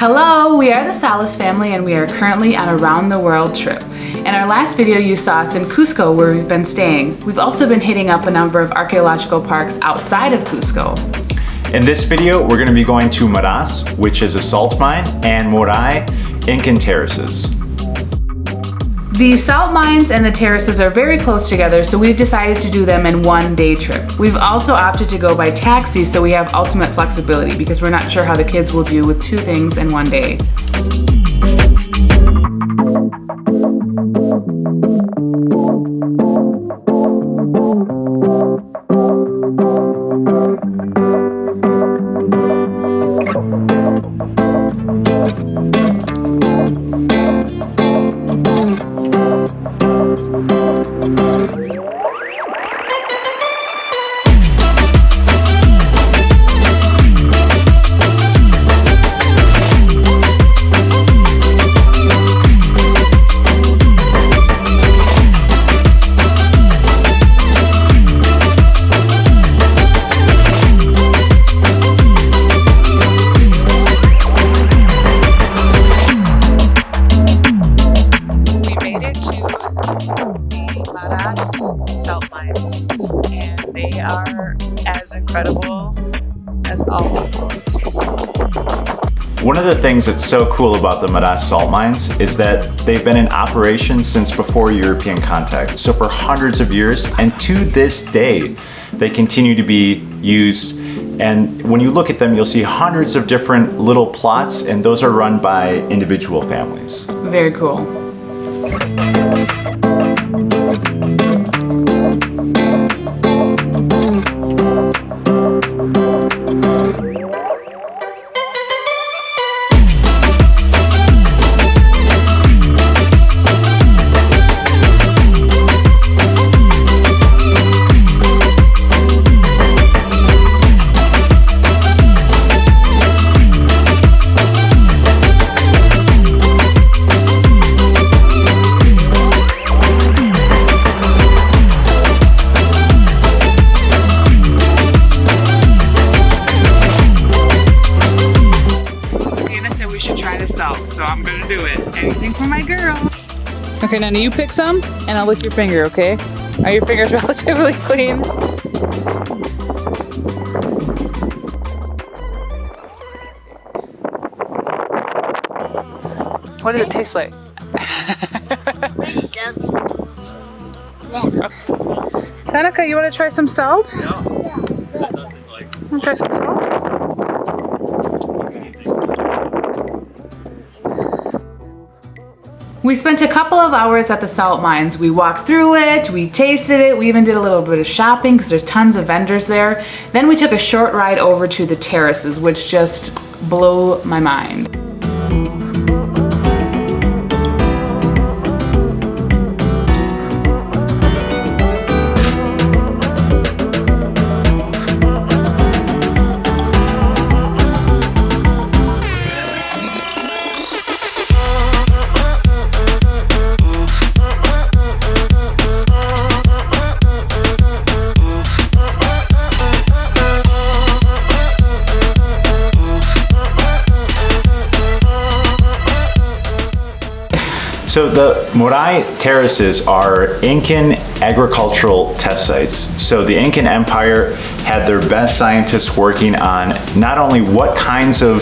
Hello, we are the Salas family and we are currently on a round the world trip. In our last video you saw us in Cusco where we've been staying. We've also been hitting up a number of archaeological parks outside of Cusco. In this video we're going to be going to Moray, which is a salt mine, and Moray, Incan terraces. The salt mines and the terraces are very close together, so we've decided to do them in one day trip. We've also opted to go by taxi so we have ultimate flexibility because we're not sure how the kids will do with two things in one day. Salt mines, and they are as incredible as all of those. One of the things that's so cool about the Moray salt mines is that they've been in operation since before European contact, so for hundreds of years, and to this day they continue to be used. And when you look at them, you'll see hundreds of different little plots, and those are run by individual families. Very cool. So I'm gonna do it. Anything for my girl. Okay, now you pick some and I'll lick your finger, okay? Are your fingers relatively clean? What does it taste like? Danica, you wanna try some salt? Yeah. Wanna try some salt? We spent a couple of hours at the salt mines. We walked through it, we tasted it, we even did a little bit of shopping because there's tons of vendors there. Then we took a short ride over to the terraces, which just blew my mind. So the Moray terraces are Incan agricultural test sites. So the Incan Empire had their best scientists working on not only what kinds of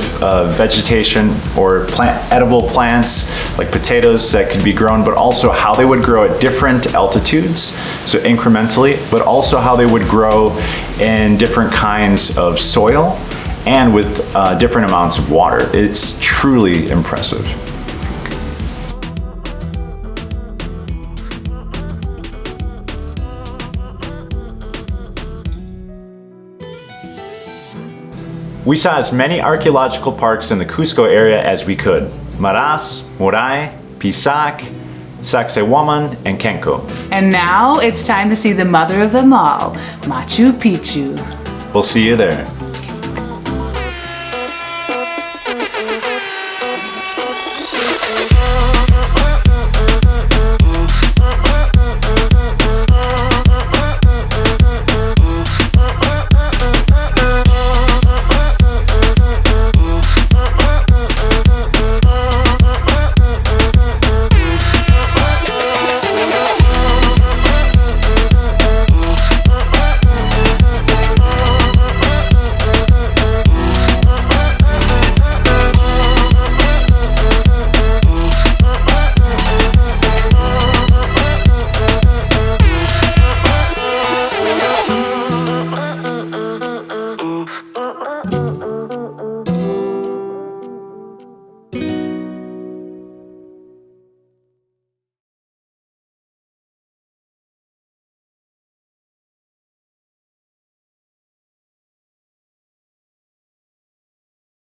vegetation or edible plants like potatoes that could be grown, but also how they would grow at different altitudes, so incrementally, but also how they would grow in different kinds of soil and with different amounts of water. It's truly impressive. We saw as many archaeological parks in the Cusco area as we could. Maras, Moray, Pisac, Sacsayhuaman, and Kenko. And now it's time to see the mother of them all, Machu Picchu. We'll see you there.